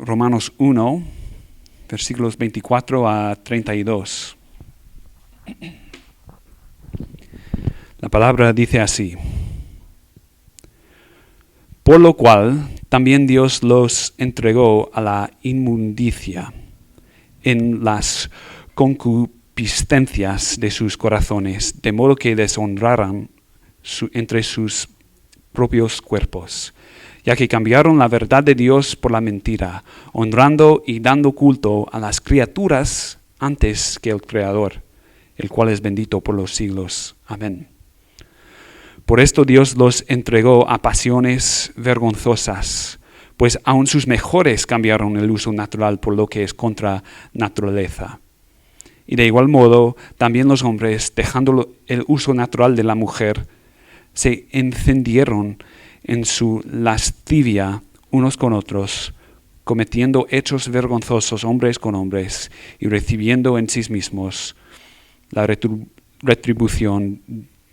Romanos 1, versículos 24 a 32. La palabra dice así: por lo cual también Dios los entregó a la inmundicia en las concupiscencias de sus corazones, de modo que deshonraran entre sus propios cuerpos, ya que cambiaron la verdad de Dios por la mentira, honrando y dando culto a las criaturas antes que el Creador, el cual es bendito por los siglos. Amén. Por esto Dios los entregó a pasiones vergonzosas, pues aun sus mejores cambiaron el uso natural por lo que es contra naturaleza. Y de igual modo, también los hombres, dejando el uso natural de la mujer, se encendieron en su lascivia unos con otros, cometiendo hechos vergonzosos hombres con hombres y recibiendo en sí mismos la retribución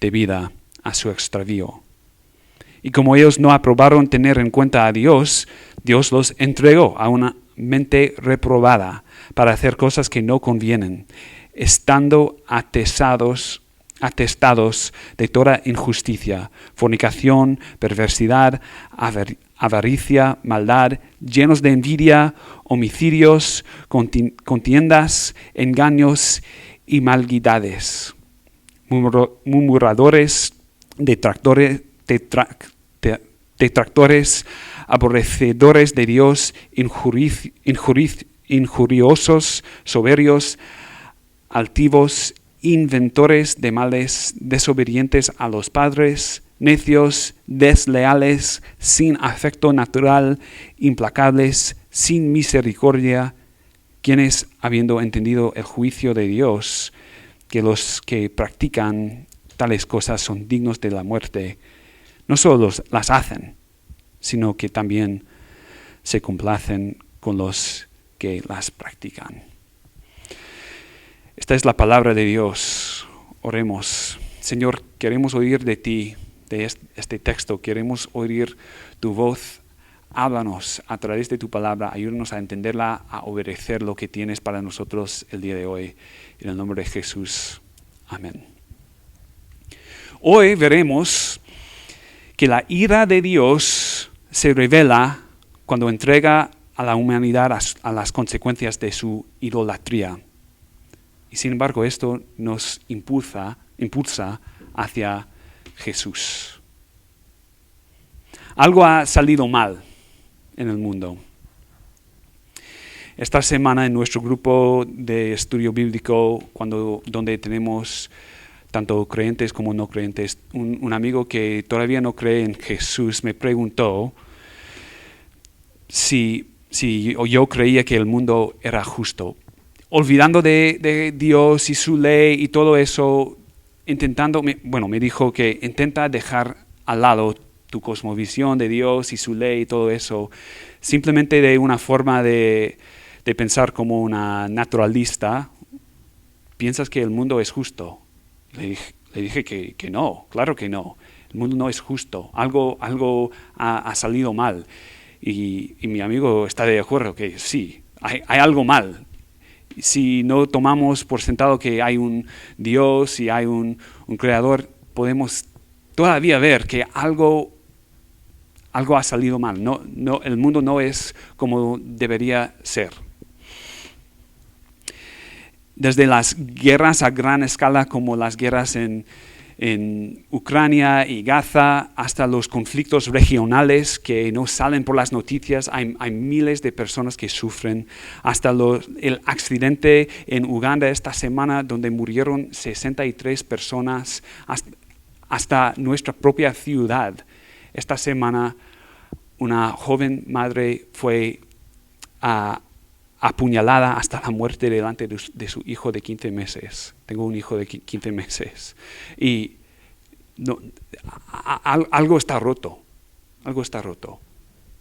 debida a su extravío. Y como ellos no aprobaron tener en cuenta a Dios, Dios los entregó a una mente reprobada para hacer cosas que no convienen, estando atestados de toda injusticia, fornicación, perversidad, avaricia, maldad, llenos de envidia, homicidios, contiendas, engaños y maldades, murmuradores, detractores, aborrecedores de Dios, injuriosos, soberbios, altivos, inventores de males, desobedientes a los padres, necios, desleales, sin afecto natural, implacables, sin misericordia, quienes, habiendo entendido el juicio de Dios, que los que practican tales cosas son dignos de la muerte, no solo las hacen, sino que también se complacen con los que las practican. Esta es la palabra de Dios. Oremos. Señor, queremos oír de ti, de este texto. Queremos oír tu voz. Háblanos a través de tu palabra. Ayúdanos a entenderla, a obedecer lo que tienes para nosotros el día de hoy. En el nombre de Jesús. Amén. Hoy veremos que la ira de Dios se revela cuando entrega a la humanidad a las consecuencias de su idolatría. Y sin embargo, esto nos impulsa hacia Jesús. Algo ha salido mal en el mundo. Esta semana en nuestro grupo de estudio bíblico, donde tenemos tanto creyentes como no creyentes, un amigo que todavía no cree en Jesús me preguntó si yo creía que el mundo era justo. Olvidando de Dios y su ley y todo eso, me dijo que intenta dejar al lado tu cosmovisión de Dios y su ley y todo eso, simplemente de una forma de pensar como una naturalista. ¿Piensas que el mundo es justo? Le dije que no, claro que no. El mundo no es justo, algo ha salido mal. Y mi amigo está de acuerdo que sí, hay algo mal. Si no tomamos por sentado que hay un Dios y hay un creador, podemos todavía ver que algo ha salido mal. No, el mundo no es como debería ser. Desde las guerras a gran escala, como las guerras en Ucrania y Gaza, hasta los conflictos regionales que no salen por las noticias, hay miles de personas que sufren, hasta el accidente en Uganda esta semana donde murieron 63 personas, hasta nuestra propia ciudad. Esta semana una joven madre fue apuñalada hasta la muerte delante de su hijo de 15 meses. Tengo un hijo de 15 meses. Y algo está roto. Algo está roto.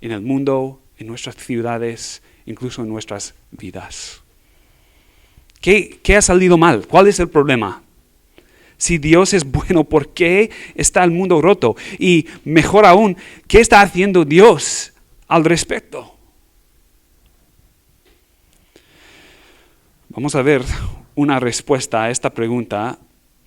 En el mundo, en nuestras ciudades, incluso en nuestras vidas. ¿Qué ha salido mal? ¿Cuál es el problema? Si Dios es bueno, ¿por qué está el mundo roto? Y mejor aún, ¿qué está haciendo Dios al respecto? Vamos a ver una respuesta a esta pregunta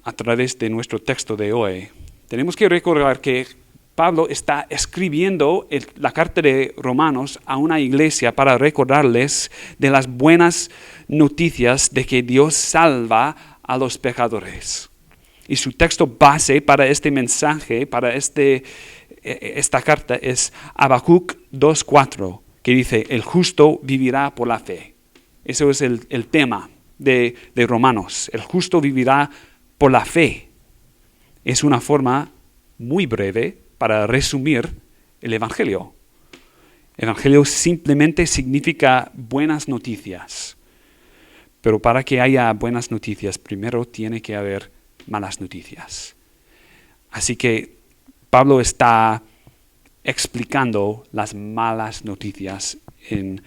a través de nuestro texto de hoy. Tenemos que recordar que Pablo está escribiendo la carta de Romanos a una iglesia para recordarles de las buenas noticias de que Dios salva a los pecadores. Y su texto base para este mensaje, para esta carta, es Habacuc 2:4, que dice, el justo vivirá por la fe. Eso es el tema de Romanos. El justo vivirá por la fe. Es una forma muy breve para resumir el Evangelio. Evangelio simplemente significa buenas noticias. Pero para que haya buenas noticias, primero tiene que haber malas noticias. Así que Pablo está explicando las malas noticias en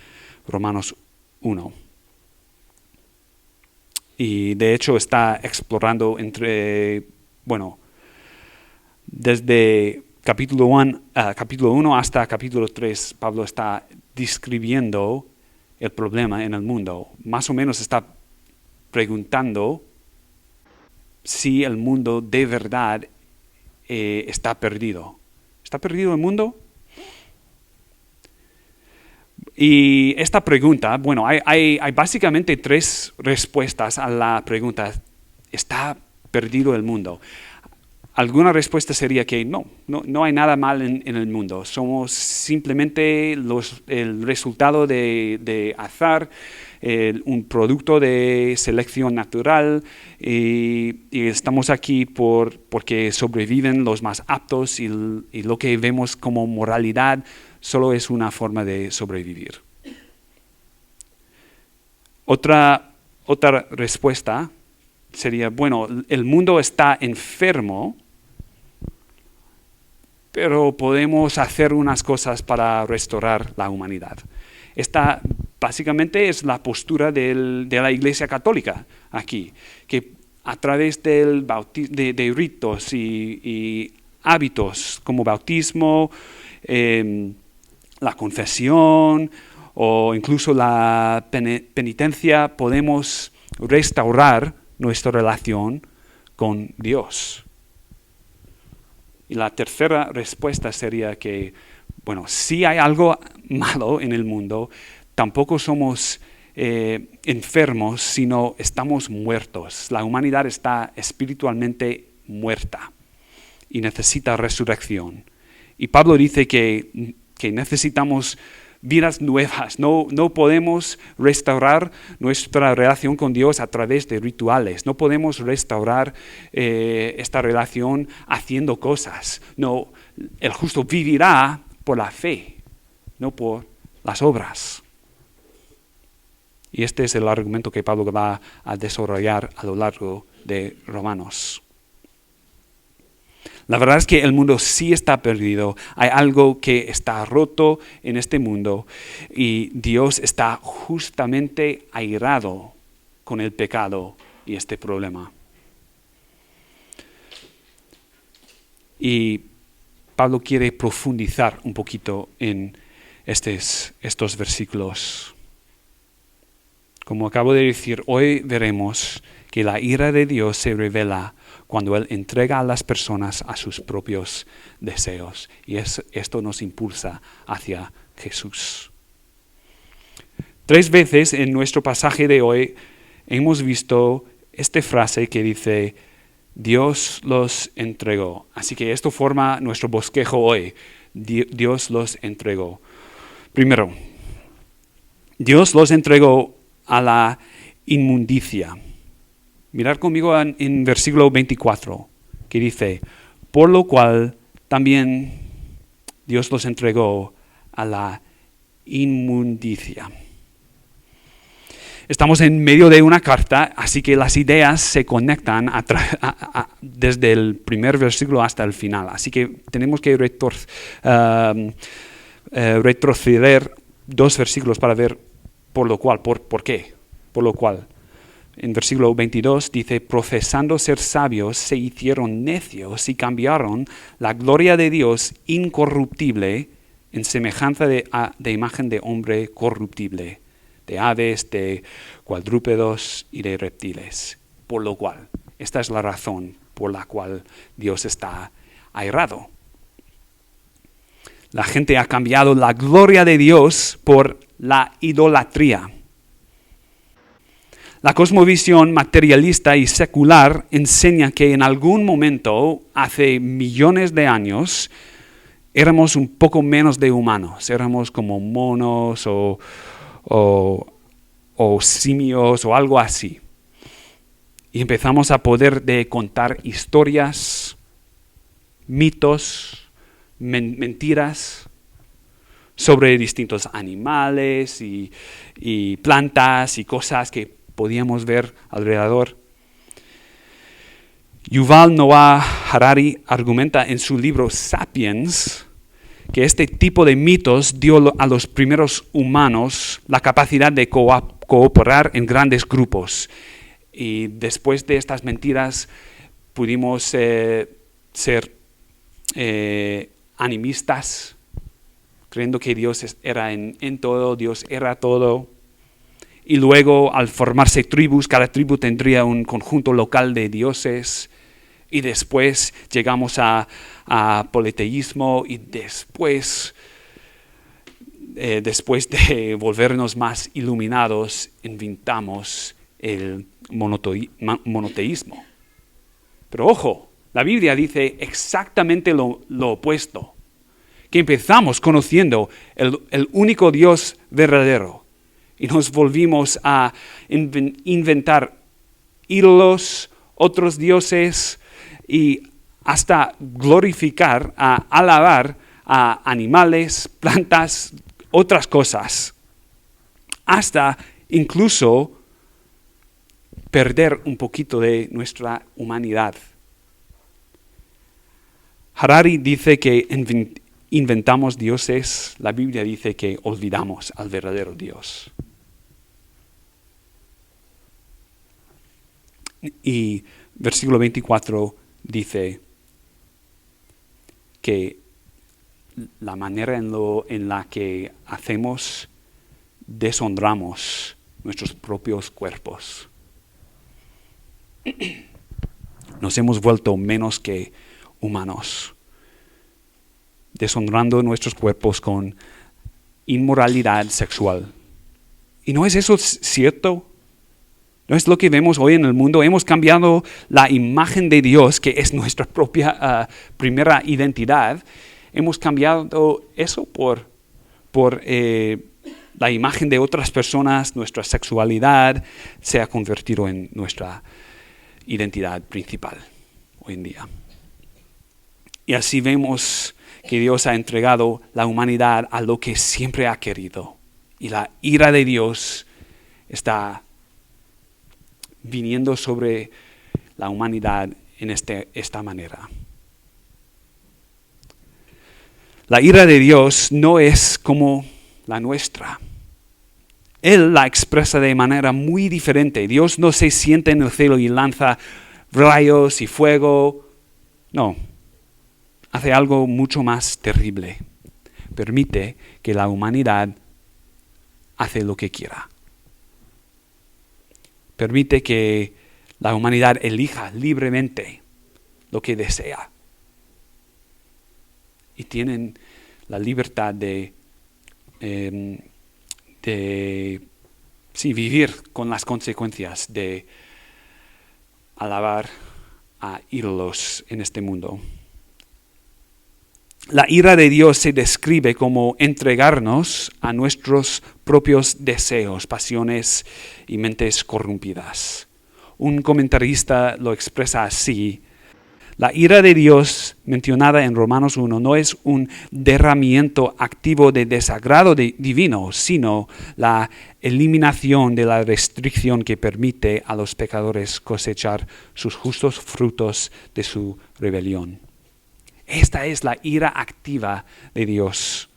Romanos 1. Y de hecho está explorando desde capítulo 1 hasta capítulo 3, Pablo está describiendo el problema en el mundo. Más o menos está preguntando si el mundo de verdad está perdido. ¿Está perdido el mundo? Y esta pregunta, hay básicamente 3 respuestas a la pregunta, ¿está perdido el mundo? Alguna respuesta sería que no hay nada mal en el mundo. Somos simplemente el resultado de azar, un producto de selección natural y estamos aquí porque sobreviven los más aptos y lo que vemos como moralidad solo es una forma de sobrevivir. Otra respuesta sería, el mundo está enfermo, pero podemos hacer unas cosas para restaurar la humanidad. Esta básicamente es la postura de la Iglesia Católica aquí, que a través de ritos y hábitos como bautismo, la confesión o incluso la penitencia podemos restaurar nuestra relación con Dios. Y la tercera respuesta sería que, si hay algo malo en el mundo, tampoco somos enfermos, sino estamos muertos. La humanidad está espiritualmente muerta y necesita resurrección. Y Pablo dice que necesitamos vidas nuevas. No podemos restaurar nuestra relación con Dios a través de rituales. No podemos restaurar esta relación haciendo cosas. No, el justo vivirá por la fe, no por las obras. Y este es el argumento que Pablo va a desarrollar a lo largo de Romanos. La verdad es que el mundo sí está perdido. Hay algo que está roto en este mundo y Dios está justamente airado con el pecado y este problema. Y Pablo quiere profundizar un poquito en estos versículos. Como acabo de decir, hoy veremos que la ira de Dios se revela cuando Él entrega a las personas a sus propios deseos. Y esto nos impulsa hacia Jesús. 3 veces en nuestro pasaje de hoy hemos visto esta frase que dice, Dios los entregó. Así que esto forma nuestro bosquejo hoy. Dios los entregó. Primero, Dios los entregó a la inmundicia. Mirad conmigo en versículo 24, que dice, por lo cual también Dios los entregó a la inmundicia. Estamos en medio de una carta, así que las ideas se conectan desde el primer versículo hasta el final. Así que tenemos que retroceder 2 versículos para ver por lo cual, por qué, por lo cual. En versículo 22 dice, profesando ser sabios, se hicieron necios y cambiaron la gloria de Dios incorruptible en semejanza de imagen de hombre corruptible, de aves, de cuadrúpedos y de reptiles. Por lo cual, esta es la razón por la cual Dios está airado. La gente ha cambiado la gloria de Dios por la idolatría. La cosmovisión materialista y secular enseña que en algún momento, hace millones de años, éramos un poco menos de humanos. Éramos como monos o simios o algo así. Y empezamos a poder contar historias, mitos, mentiras sobre distintos animales y plantas y cosas que podíamos ver alrededor. Yuval Noah Harari argumenta en su libro Sapiens que este tipo de mitos dio a los primeros humanos la capacidad de cooperar en grandes grupos. Y después de estas mentiras pudimos ser animistas, creyendo que Dios era en todo, Dios era todo. Y luego, al formarse tribus, cada tribu tendría un conjunto local de dioses. Y después llegamos a politeísmo y después de volvernos más iluminados, inventamos el monoteísmo. Pero ojo, la Biblia dice exactamente lo opuesto. Que empezamos conociendo el único Dios verdadero. Y nos volvimos a inventar ídolos, otros dioses y hasta glorificar, a alabar a animales, plantas, otras cosas. Hasta incluso perder un poquito de nuestra humanidad. Harari dice que inventamos dioses, la Biblia dice que olvidamos al verdadero Dios. Y versículo 24 dice que la manera en la que deshonramos nuestros propios cuerpos. Nos hemos vuelto menos que humanos, deshonrando nuestros cuerpos con inmoralidad sexual. ¿Y no es eso cierto? ¿No es lo que vemos hoy en el mundo? Hemos cambiado la imagen de Dios, que es nuestra propia primera identidad. Hemos cambiado eso por la imagen de otras personas. Nuestra sexualidad se ha convertido en nuestra identidad principal hoy en día. Y así vemos que Dios ha entregado la humanidad a lo que siempre ha querido. Y la ira de Dios está viniendo sobre la humanidad en esta manera. La ira de Dios no es como la nuestra. Él la expresa de manera muy diferente. Dios no se sienta en el cielo y lanza rayos y fuego. No, hace algo mucho más terrible. Permite que la humanidad hace lo que quiera. Permite que la humanidad elija libremente lo que desea. Y tienen la libertad de vivir con las consecuencias de alabar a ídolos en este mundo. La ira de Dios se describe como entregarnos a nuestros propios deseos, pasiones y mentes corrompidas. Un comentarista lo expresa así: la ira de Dios mencionada en Romanos 1 no es un derramamiento activo de desagrado divino, sino la eliminación de la restricción que permite a los pecadores cosechar sus justos frutos de su rebelión. Esta es la ira activa de Dios.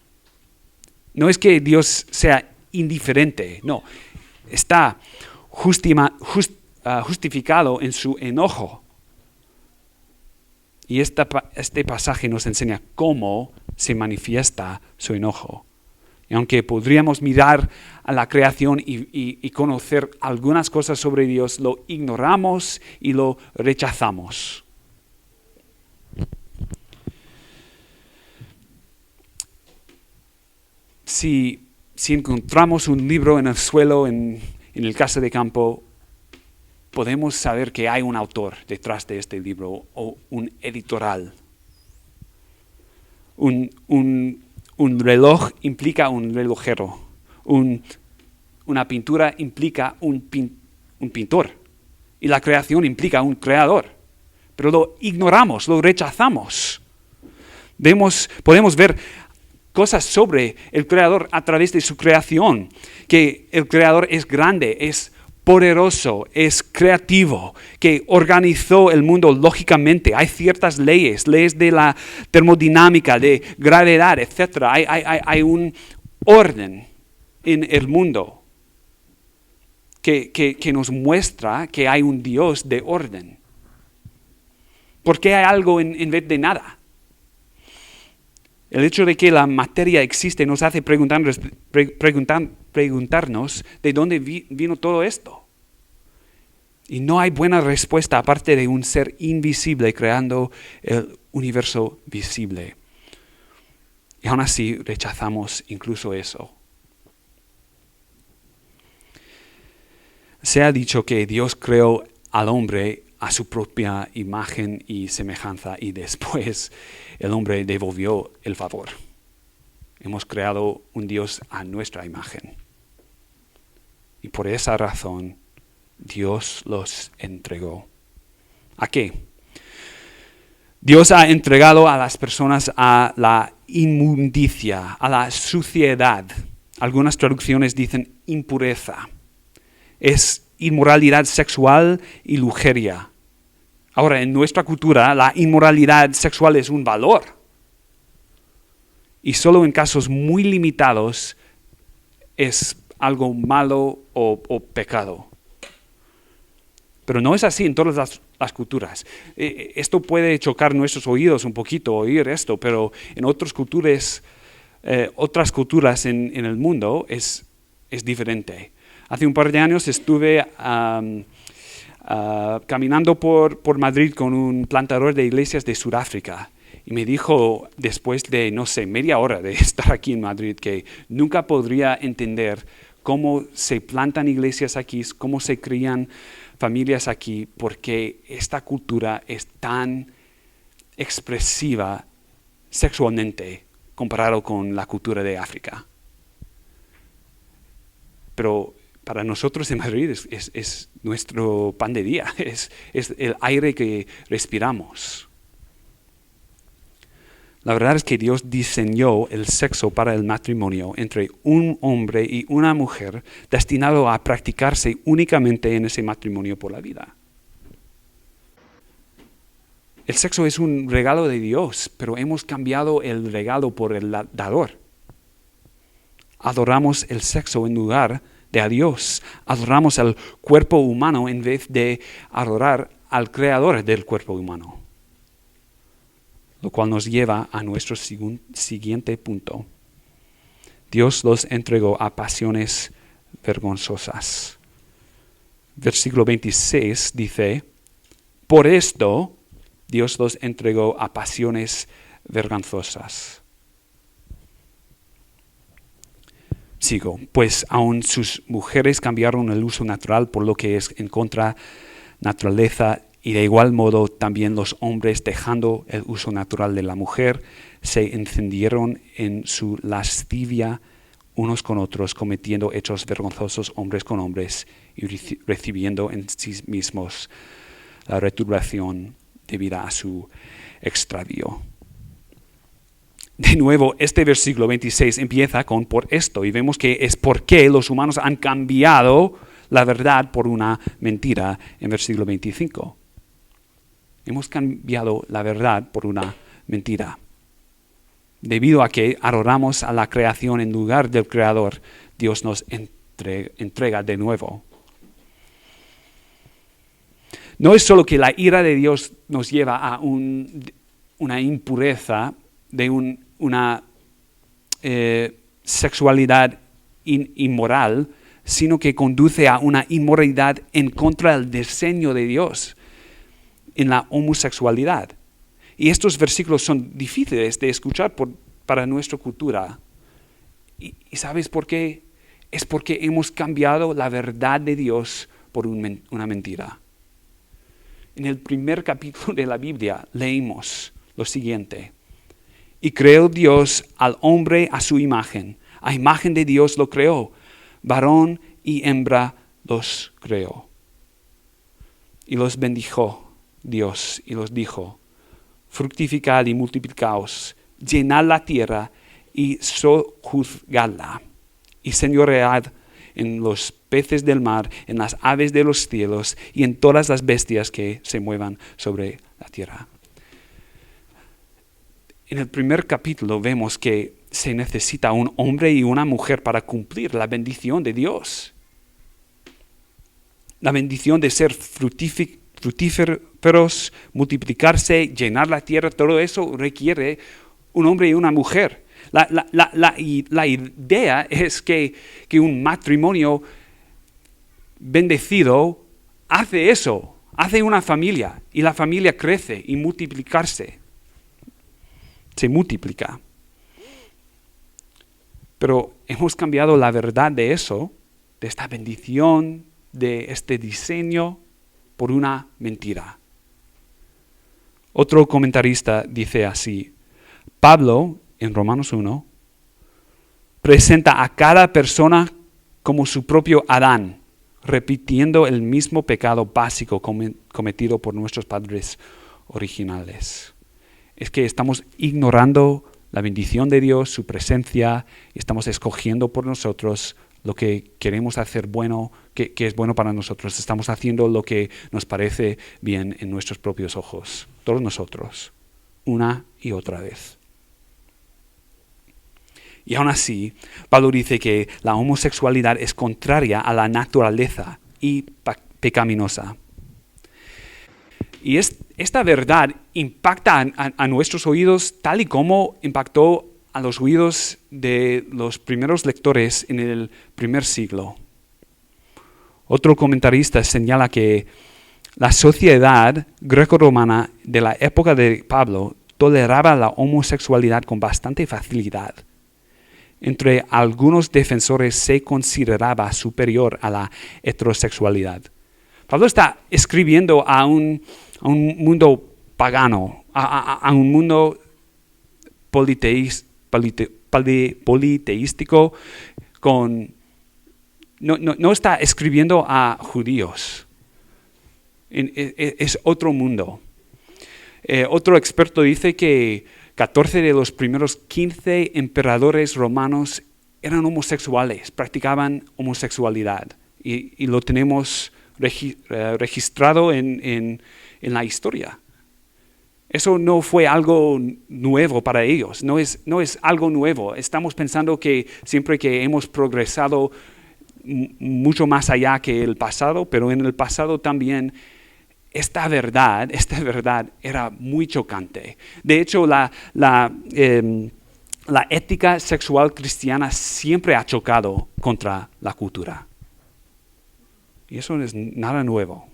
No es que Dios sea indiferente, no. Está justificado en su enojo. Y este pasaje nos enseña cómo se manifiesta su enojo. Y aunque podríamos mirar a la creación y conocer algunas cosas sobre Dios, lo ignoramos y lo rechazamos. Si encontramos un libro en el suelo, en el casa de campo, podemos saber que hay un autor detrás de este libro o un editorial. Un reloj implica un relojero. Una pintura implica un pintor. Y la creación implica un creador. Pero lo ignoramos, lo rechazamos. Podemos ver cosas sobre el creador a través de su creación. Que el creador es grande, es poderoso, es creativo, que organizó el mundo lógicamente. Hay ciertas leyes de la termodinámica, de gravedad, etc. Hay un orden en el mundo que nos muestra que hay un Dios de orden. ¿Por qué hay algo en vez de nada? El hecho de que la materia existe nos hace preguntarnos de dónde vino todo esto. Y no hay buena respuesta aparte de un ser invisible creando el universo visible. Y aún así rechazamos incluso eso. Se ha dicho que Dios creó al hombre a su propia imagen y semejanza y después el hombre devolvió el favor. Hemos creado un Dios a nuestra imagen. Y por esa razón Dios los entregó. ¿A qué? Dios ha entregado a las personas a la inmundicia, a la suciedad. Algunas traducciones dicen impureza. Es inmoralidad sexual y lujuria. Ahora, en nuestra cultura, la inmoralidad sexual es un valor. Y solo en casos muy limitados es algo malo o pecado. Pero no es así en todas las culturas. Esto puede chocar nuestros oídos un poquito, oír esto, pero en otras culturas en el mundo es diferente. Hace un par de años estuve caminando por Madrid con un plantador de iglesias de Sudáfrica y me dijo, después de, media hora de estar aquí en Madrid, que nunca podría entender cómo se plantan iglesias aquí, cómo se crían familias aquí, porque esta cultura es tan expresiva sexualmente comparado con la cultura de África. Pero para nosotros en Madrid es nuestro pan de día, es el aire que respiramos. La verdad es que Dios diseñó el sexo para el matrimonio entre un hombre y una mujer destinado a practicarse únicamente en ese matrimonio por la vida. El sexo es un regalo de Dios, pero hemos cambiado el regalo por el dador. Adoramos el sexo en lugar de a Dios. Adoramos al cuerpo humano en vez de adorar al creador del cuerpo humano. Lo cual nos lleva a nuestro siguiente punto. Dios los entregó a pasiones vergonzosas. Versículo 26 dice, por esto Dios los entregó a pasiones vergonzosas. Sigo, pues aun sus mujeres cambiaron el uso natural por lo que es en contra naturaleza, y de igual modo también los hombres, dejando el uso natural de la mujer, se encendieron en su lascivia unos con otros, cometiendo hechos vergonzosos hombres con hombres y recibiendo en sí mismos la retribución debida a su extravío. De nuevo, este versículo 26 empieza con por esto, y vemos que es porque los humanos han cambiado la verdad por una mentira en versículo 25. Hemos cambiado la verdad por una mentira. Debido a que adoramos a la creación en lugar del creador, Dios nos entrega de nuevo. No es solo que la ira de Dios nos lleva a una impureza de una sexualidad inmoral, sino que conduce a una inmoralidad en contra del diseño de Dios en la homosexualidad. Y estos versículos son difíciles de escuchar para nuestra cultura. ¿Y sabes por qué? Es porque hemos cambiado la verdad de Dios por una mentira. En el primer capítulo de la Biblia leímos lo siguiente. Y creó Dios al hombre a su imagen. A imagen de Dios lo creó. Varón y hembra los creó. Y los bendijo Dios y los dijo, fructificad y multiplicaos, llenad la tierra y sojuzgadla, y señoread en los peces del mar, en las aves de los cielos y en todas las bestias que se muevan sobre la tierra. En el primer capítulo vemos que se necesita un hombre y una mujer para cumplir la bendición de Dios. La bendición de ser fructíferos, multiplicarse, llenar la tierra, todo eso requiere un hombre y una mujer. La idea es que un matrimonio bendecido hace eso, hace una familia, y la familia crece y se multiplica. Pero hemos cambiado la verdad de eso, de esta bendición, de este diseño, por una mentira. Otro comentarista dice así, Pablo, en Romanos 1, presenta a cada persona como su propio Adán, repitiendo el mismo pecado básico cometido por nuestros padres originales. Es que estamos ignorando la bendición de Dios, su presencia, y estamos escogiendo por nosotros lo que queremos hacer bueno, que es bueno para nosotros. Estamos haciendo lo que nos parece bien en nuestros propios ojos, todos nosotros, una y otra vez. Y aún así, Pablo dice que la homosexualidad es contraria a la naturaleza y pecaminosa. Y esta verdad impacta a nuestros oídos tal y como impactó a los oídos de los primeros lectores en el primer siglo. Otro comentarista señala que la sociedad greco-romana de la época de Pablo toleraba la homosexualidad con bastante facilidad. Entre algunos defensores se consideraba superior a la heterosexualidad. Pablo está escribiendo a un mundo pagano, a un mundo politeístico, no está escribiendo a judíos. Es otro mundo. Otro experto dice que 14 de los primeros 15 emperadores romanos eran homosexuales, practicaban homosexualidad. Y lo tenemos registrado en la historia. Eso no fue algo nuevo para ellos, no es algo nuevo. Estamos pensando que siempre que hemos progresado mucho más allá que el pasado, pero en el pasado también esta verdad era muy chocante. De hecho, la ética sexual cristiana siempre ha chocado contra la cultura. Y eso no es nada nuevo.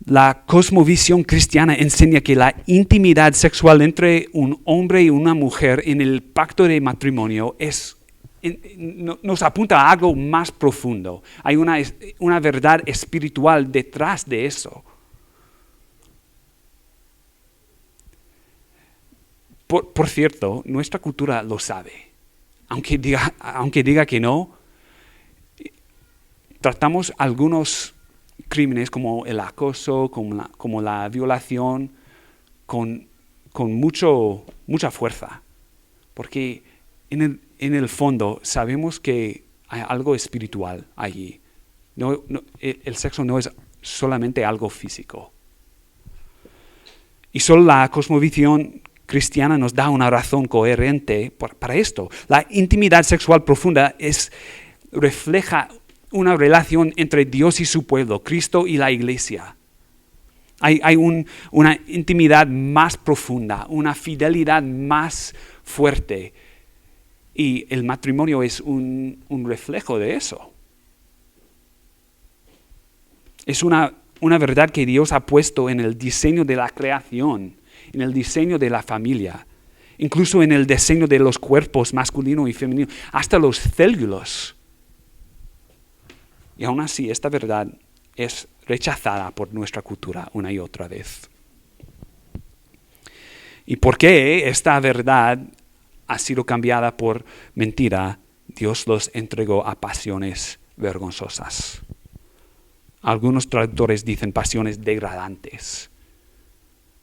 La cosmovisión cristiana enseña que la intimidad sexual entre un hombre y una mujer en el pacto de matrimonio nos apunta a algo más profundo. Hay una verdad espiritual detrás de eso. Por cierto, nuestra cultura lo sabe. Aunque diga que no, tratamos algunos crímenes como el acoso, como la violación, con mucha fuerza. Porque en el fondo sabemos que hay algo espiritual allí. El sexo no es solamente algo físico. Y solo la cosmovisión cristiana nos da una razón coherente para esto. La intimidad sexual profunda refleja una relación entre Dios y su pueblo, Cristo y la iglesia. Hay una intimidad más profunda, una fidelidad más fuerte Y el matrimonio es un reflejo de eso. Es una verdad que Dios ha puesto en el diseño de la creación, en el diseño de la familia, incluso en el diseño de los cuerpos masculino y femenino, hasta los células. Y aún así, esta verdad es rechazada por nuestra cultura una y otra vez. ¿Y por qué esta verdad ha sido cambiada por mentira? Dios los entregó a pasiones vergonzosas. Algunos traductores dicen pasiones degradantes,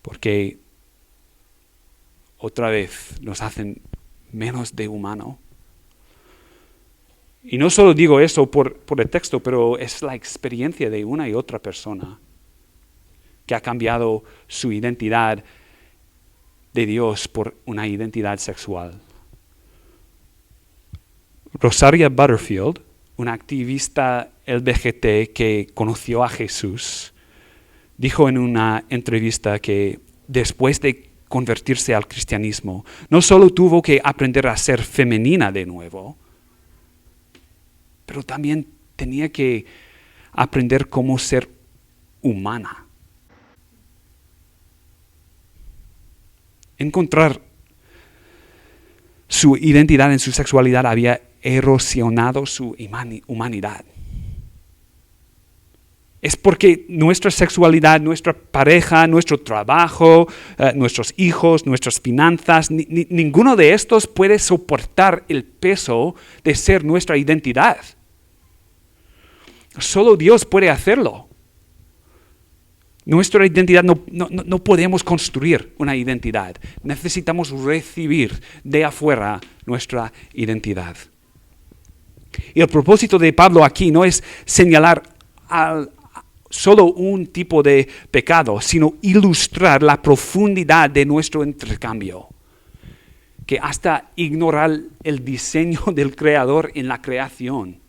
porque otra vez nos hacen menos de humano. Y no solo digo eso por el texto, pero es la experiencia de una y otra persona que ha cambiado su identidad de Dios por una identidad sexual. Rosaria Butterfield, una activista LGBT que conoció a Jesús, dijo en una entrevista que después de convertirse al cristianismo, no solo tuvo que aprender a ser femenina de nuevo, pero también tenía que aprender cómo ser humana. Encontrar su identidad en su sexualidad había erosionado su humanidad. Es porque nuestra sexualidad, nuestra pareja, nuestro trabajo, nuestros hijos, nuestras finanzas, ninguno de estos puede soportar el peso de ser nuestra identidad. Solo Dios puede hacerlo. Nuestra identidad no podemos construir una identidad. Necesitamos recibir de afuera nuestra identidad. Y el propósito de Pablo aquí no es señalar solo un tipo de pecado, sino ilustrar la profundidad de nuestro intercambio, que hasta ignorar el diseño del Creador en la creación.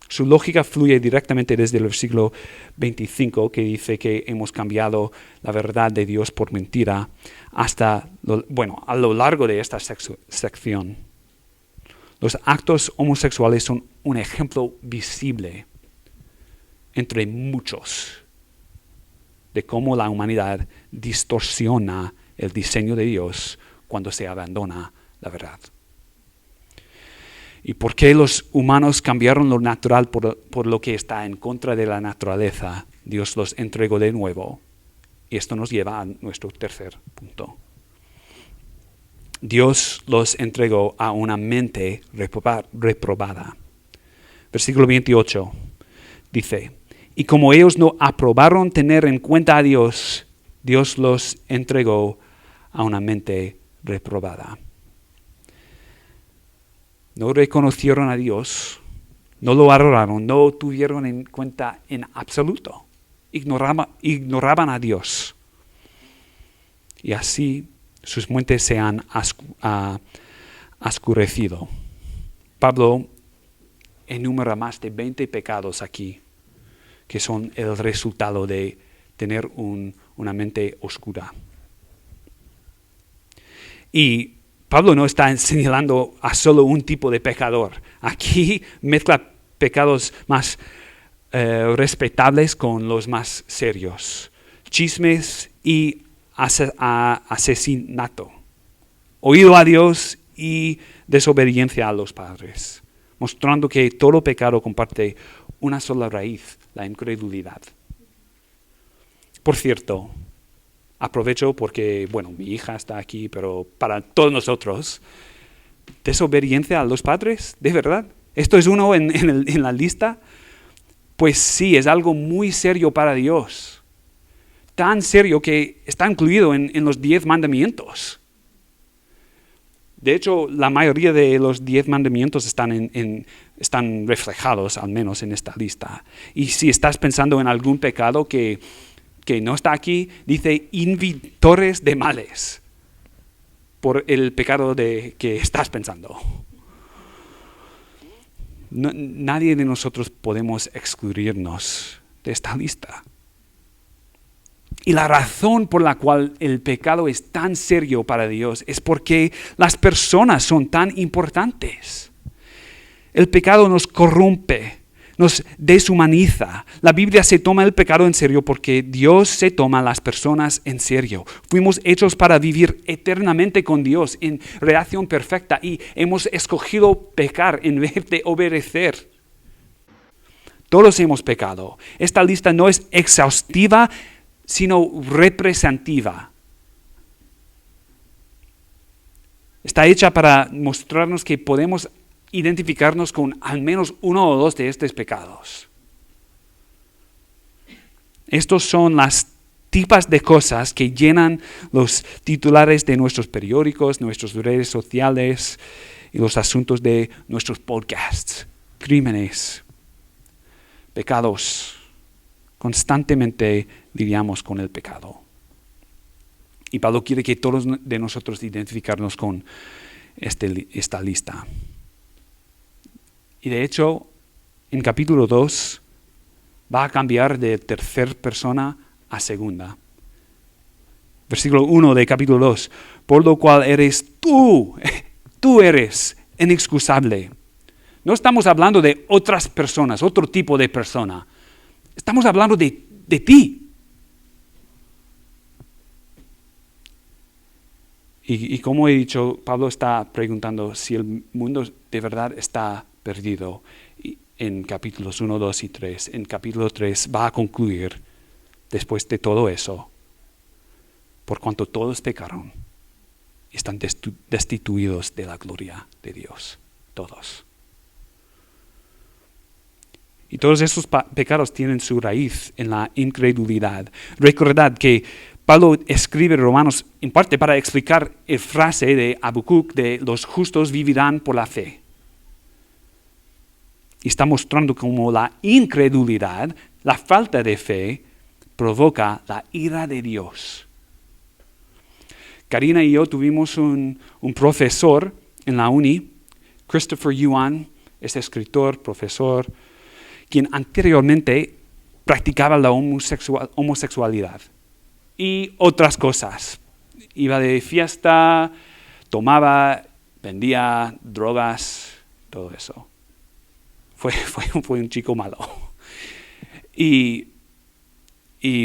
Su lógica fluye directamente desde el versículo 25, que dice que hemos cambiado la verdad de Dios por mentira, a lo largo de esta sección. Los actos homosexuales son un ejemplo visible entre muchos de cómo la humanidad distorsiona el diseño de Dios cuando se abandona la verdad. ¿Y por qué los humanos cambiaron lo natural por lo que está en contra de la naturaleza? Dios los entregó de nuevo. Y esto nos lleva a nuestro tercer punto. Dios los entregó a una mente reprobada. Versículo 28 dice, y como ellos no aprobaron tener en cuenta a Dios, Dios los entregó a una mente reprobada. No reconocieron a Dios, no lo adoraron, no tuvieron en cuenta en absoluto. Ignoraban a Dios. Y así sus mentes se han oscurecido. Pablo enumera más de 20 pecados aquí, que son el resultado de tener una mente oscura. Y Pablo no está señalando a solo un tipo de pecador. Aquí mezcla pecados más respetables con los más serios. Chismes y asesinato. Oído a Dios y desobediencia a los padres. Mostrando que todo pecado comparte una sola raíz, la incredulidad. Por cierto, aprovecho porque, mi hija está aquí, pero para todos nosotros, ¿desobediencia a los padres? ¿De verdad? ¿Esto es uno en la lista? Pues sí, es algo muy serio para Dios. Tan serio que está incluido en los 10 mandamientos. De hecho, la mayoría de los 10 mandamientos están reflejados, al menos en esta lista. Y si estás pensando en algún pecado que no está aquí, dice invitores de males por el pecado que estás pensando. Nadie de nosotros podemos excluirnos de esta lista. Y la razón por la cual el pecado es tan serio para Dios es porque las personas son tan importantes. El pecado nos corrompe, nos deshumaniza. La Biblia se toma el pecado en serio porque Dios se toma a las personas en serio. Fuimos hechos para vivir eternamente con Dios en relación perfecta y hemos escogido pecar en vez de obedecer. Todos hemos pecado. Esta lista no es exhaustiva, sino representativa. Está hecha para mostrarnos que podemos identificarnos con al menos uno o dos de estos pecados. Estos son las tipas de cosas que llenan los titulares de nuestros periódicos, nuestras redes sociales y los asuntos de nuestros podcasts. Crímenes, pecados. Constantemente lidiamos con el pecado. Y Pablo quiere que todos de nosotros identificarnos con esta lista. Y de hecho, en capítulo 2 va a cambiar de tercera persona a segunda. Versículo 1 de capítulo 2. Por lo cual eres tú eres inexcusable. No estamos hablando de otras personas, otro tipo de persona. Estamos hablando de ti. Y como he dicho, Pablo está preguntando si el mundo de verdad está perdido en capítulos 1, 2 y 3. En capítulo 3 va a concluir, después de todo eso, por cuanto todos pecaron, están destituidos de la gloria de Dios. Todos. Y todos estos pecados tienen su raíz en la incredulidad. Recordad que Pablo escribe Romanos en parte para explicar la frase de Habacuc de los justos vivirán por la fe. Y está mostrando cómo la incredulidad, la falta de fe, provoca la ira de Dios. Karina y yo tuvimos un profesor en la uni, Christopher Yuan, es escritor, profesor, quien anteriormente practicaba la homosexualidad y otras cosas. Iba de fiesta, tomaba, vendía drogas, todo eso. Fue un chico malo. Y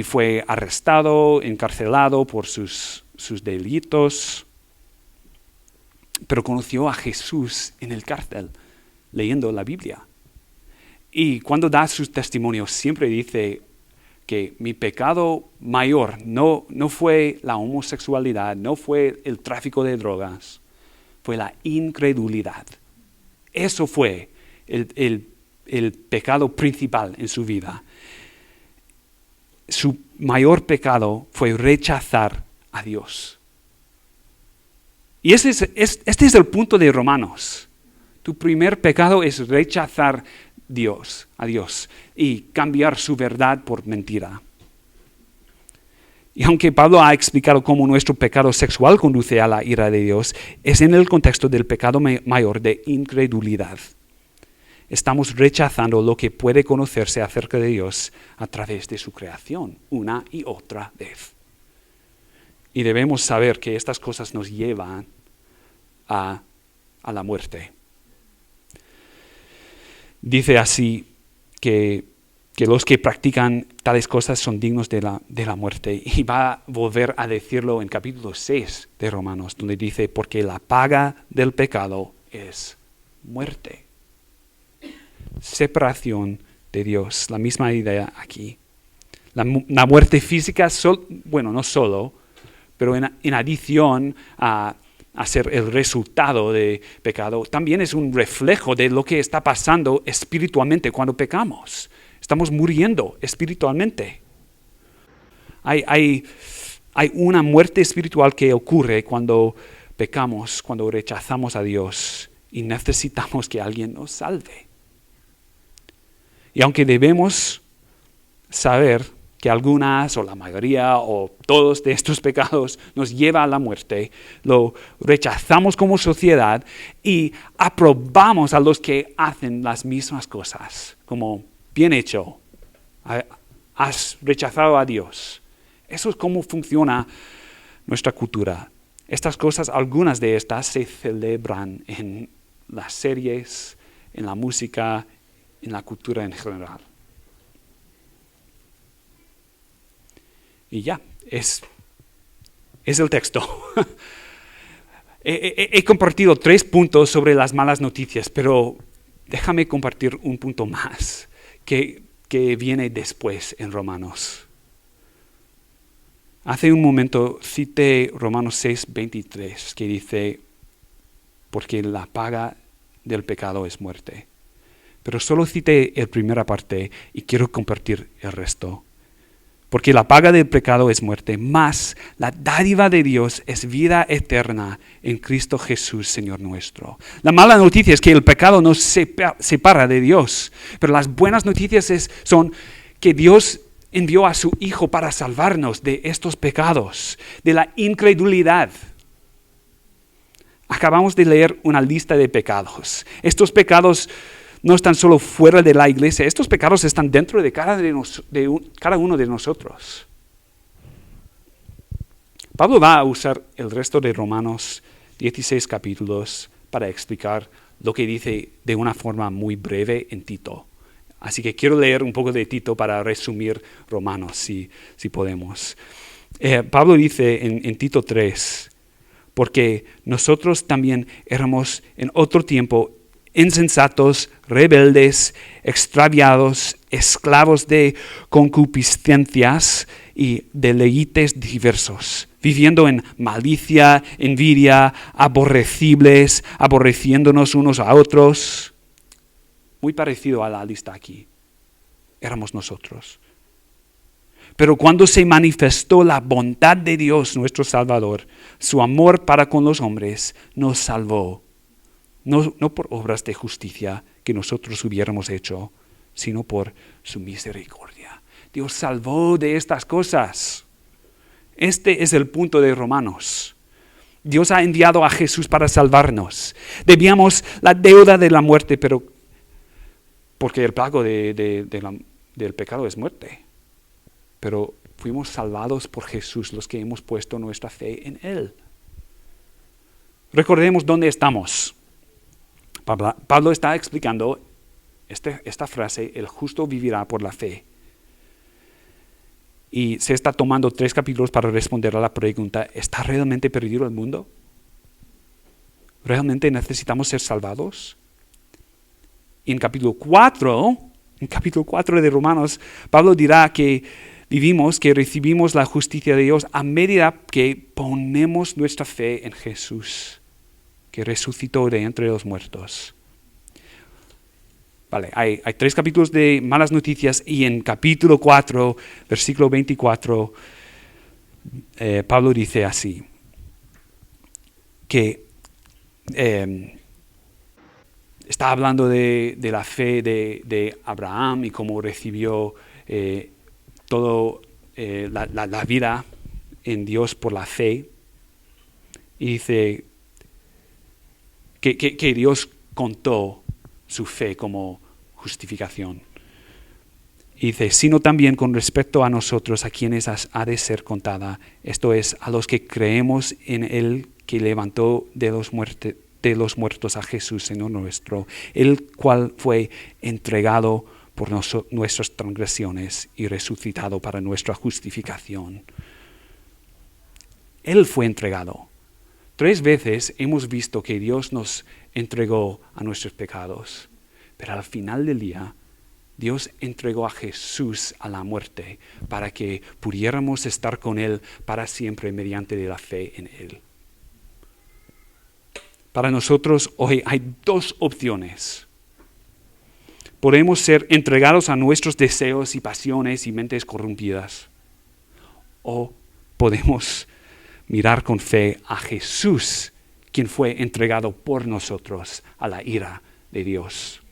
fue arrestado, encarcelado por sus delitos, pero conoció a Jesús en el cárcel, leyendo la Biblia. Y cuando da sus testimonios siempre dice que mi pecado mayor no fue la homosexualidad, no fue el tráfico de drogas, fue la incredulidad. Eso fue el pecado principal en su vida. Su mayor pecado fue rechazar a Dios. Y este es el punto de Romanos. Tu primer pecado es rechazar a Dios y cambiar su verdad por mentira. Y aunque Pablo ha explicado cómo nuestro pecado sexual conduce a la ira de Dios, es en el contexto del pecado mayor de incredulidad. Estamos rechazando lo que puede conocerse acerca de Dios a través de su creación, una y otra vez. Y debemos saber que estas cosas nos llevan a la muerte. Dice así que los que practican tales cosas son dignos de la muerte. Y va a volver a decirlo en capítulo 6 de Romanos, donde dice, porque la paga del pecado es muerte. Separación de Dios, la misma idea aquí. La muerte física, no solo, pero en adición a ser el resultado de pecado, también es un reflejo de lo que está pasando espiritualmente cuando pecamos. Estamos muriendo espiritualmente. Hay una muerte espiritual que ocurre cuando pecamos, cuando rechazamos a Dios y necesitamos que alguien nos salve. Y aunque debemos saber que algunas o la mayoría o todos de estos pecados nos lleva a la muerte, lo rechazamos como sociedad y aprobamos a los que hacen las mismas cosas, como bien hecho, has rechazado a Dios, Eso es cómo funciona nuestra cultura. Estas cosas, algunas de estas se celebran en las series, en la música, en la cultura en general. Y ya, es el texto. He compartido 3 puntos sobre las malas noticias, pero déjame compartir un punto más que viene después en Romanos. Hace un momento cité Romanos 6:23, que dice, porque la paga del pecado es muerte. Pero solo cité la primera parte y quiero compartir el resto. Porque la paga del pecado es muerte, mas la dádiva de Dios es vida eterna en Cristo Jesús, Señor nuestro. La mala noticia es que el pecado nos separa de Dios, pero las buenas noticias son que Dios envió a su Hijo para salvarnos de estos pecados, de la incredulidad. Acabamos de leer una lista de pecados. Estos pecados no están solo fuera de la iglesia, estos pecados están dentro de cada uno de nosotros. Pablo va a usar el resto de Romanos 16 capítulos para explicar lo que dice de una forma muy breve en Tito. Así que quiero leer un poco de Tito para resumir Romanos, si podemos. Pablo dice en Tito 3, porque nosotros también éramos en otro tiempo insensatos, rebeldes, extraviados, esclavos de concupiscencias y deleites diversos, viviendo en malicia, envidia, aborrecibles, aborreciéndonos unos a otros. Muy parecido a la lista aquí. Éramos nosotros. Pero cuando se manifestó la bondad de Dios, nuestro Salvador, su amor para con los hombres, nos salvó. No por obras de justicia que nosotros hubiéramos hecho, sino por su misericordia. Dios salvó de estas cosas. Este es el punto de Romanos. Dios ha enviado a Jesús para salvarnos. Debíamos la deuda de la muerte, pero porque el pago del pecado es muerte. Pero fuimos salvados por Jesús, los que hemos puesto nuestra fe en Él. Recordemos dónde estamos. Pablo está explicando esta frase, el justo vivirá por la fe. Y se está tomando 3 capítulos para responder a la pregunta, ¿está realmente perdido el mundo? ¿Realmente necesitamos ser salvados? Y en capítulo 4 de Romanos, Pablo dirá que recibimos la justicia de Dios a medida que ponemos nuestra fe en Jesús, que resucitó de entre los muertos. Vale, hay 3 capítulos de malas noticias y en capítulo 4, versículo 24, Pablo dice así, que está hablando de la fe de Abraham y cómo recibió la vida en Dios por la fe. Y dice que Dios contó su fe como justificación. Y dice, sino también con respecto a nosotros, a quienes ha de ser contada, esto es, a los que creemos en Él que levantó de los muertos a Jesús, Señor nuestro, el cual fue entregado por nuestras transgresiones y resucitado para nuestra justificación. Él fue entregado. 3 veces hemos visto que Dios nos entregó a nuestros pecados, pero al final del día, Dios entregó a Jesús a la muerte para que pudiéramos estar con Él para siempre mediante la fe en Él. Para nosotros hoy hay 2 opciones. Podemos ser entregados a nuestros deseos y pasiones y mentes corrompidas, o podemos mirar con fe a Jesús, quien fue entregado por nosotros a la ira de Dios.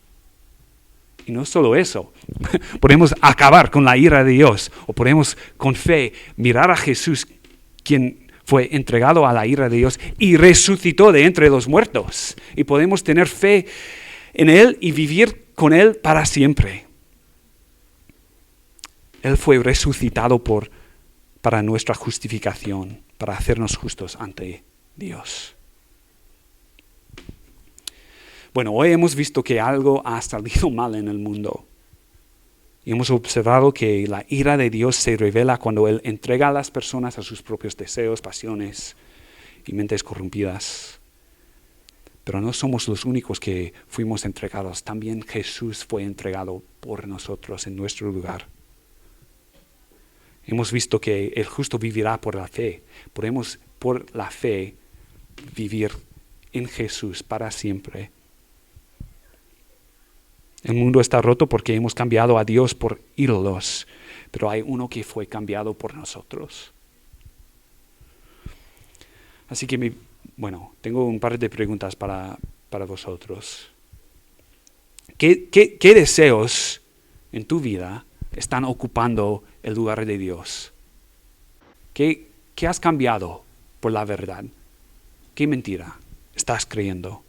Y no solo eso, podemos acabar con la ira de Dios, o podemos con fe mirar a Jesús, quien fue entregado a la ira de Dios y resucitó de entre los muertos. Y podemos tener fe en Él y vivir con Él para siempre. Él fue resucitado por para nuestra justificación, para hacernos justos ante Dios. Bueno, hoy hemos visto que algo ha salido mal en el mundo. Y hemos observado que la ira de Dios se revela cuando Él entrega a las personas a sus propios deseos, pasiones y mentes corrompidas. Pero no somos los únicos que fuimos entregados. También Jesús fue entregado por nosotros en nuestro lugar. Hemos visto que el justo vivirá por la fe. Podemos por la fe vivir en Jesús para siempre. El mundo está roto porque hemos cambiado a Dios por ídolos, pero hay uno que fue cambiado por nosotros. Así que, tengo un par de preguntas para vosotros. ¿Qué deseos en tu vida están ocupando el lugar de Dios? ¿Qué has cambiado por la verdad? ¿Qué mentira estás creyendo?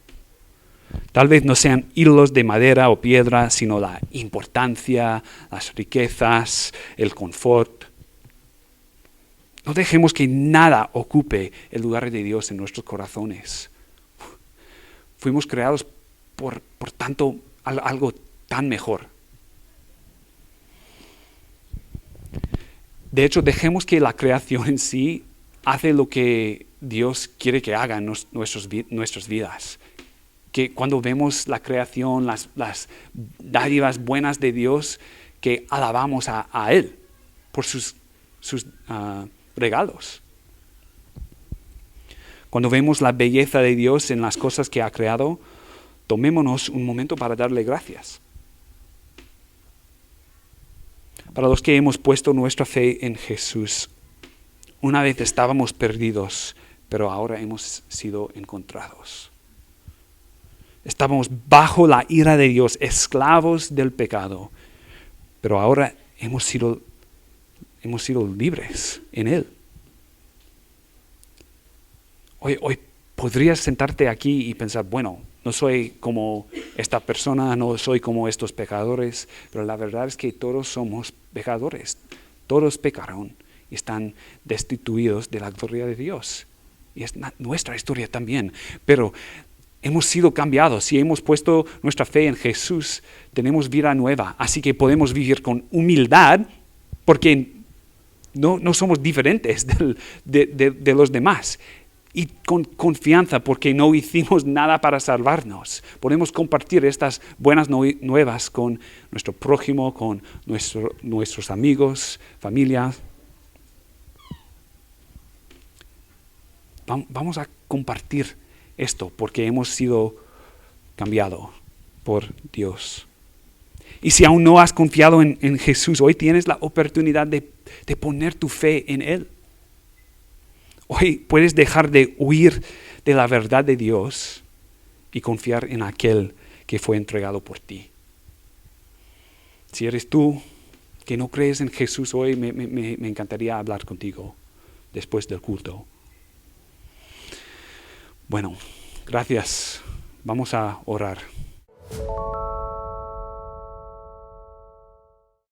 Tal vez no sean ídolos de madera o piedra, sino la importancia, las riquezas, el confort. No dejemos que nada ocupe el lugar de Dios en nuestros corazones. Fuimos creados por tanto algo tan mejor. De hecho, dejemos que la creación en sí hace lo que Dios quiere que haga en nuestras vidas. Que cuando vemos la creación, las dádivas buenas de Dios, que alabamos a Él por sus regalos. Cuando vemos la belleza de Dios en las cosas que ha creado, tomémonos un momento para darle gracias. Para los que hemos puesto nuestra fe en Jesús, una vez estábamos perdidos, pero ahora hemos sido encontrados. Estábamos bajo la ira de Dios, esclavos del pecado, pero ahora hemos sido libres en Él. Hoy podrías sentarte aquí y pensar, no soy como esta persona, no soy como estos pecadores, pero la verdad es que todos somos pecadores. Todos pecaron y están destituidos de la gloria de Dios. Y es nuestra historia también, pero hemos sido cambiados. Si hemos puesto nuestra fe en Jesús, tenemos vida nueva. Así que podemos vivir con humildad porque no somos diferentes de los demás. Y con confianza porque no hicimos nada para salvarnos. Podemos compartir estas buenas nuevas con nuestro prójimo, con nuestros amigos, familia. Vamos a compartir esto porque hemos sido cambiados por Dios. Y si aún no has confiado en Jesús, hoy tienes la oportunidad de poner tu fe en Él. Hoy puedes dejar de huir de la verdad de Dios y confiar en aquel que fue entregado por ti. Si eres tú que no crees en Jesús hoy, me encantaría hablar contigo después del culto. Gracias. Vamos a orar.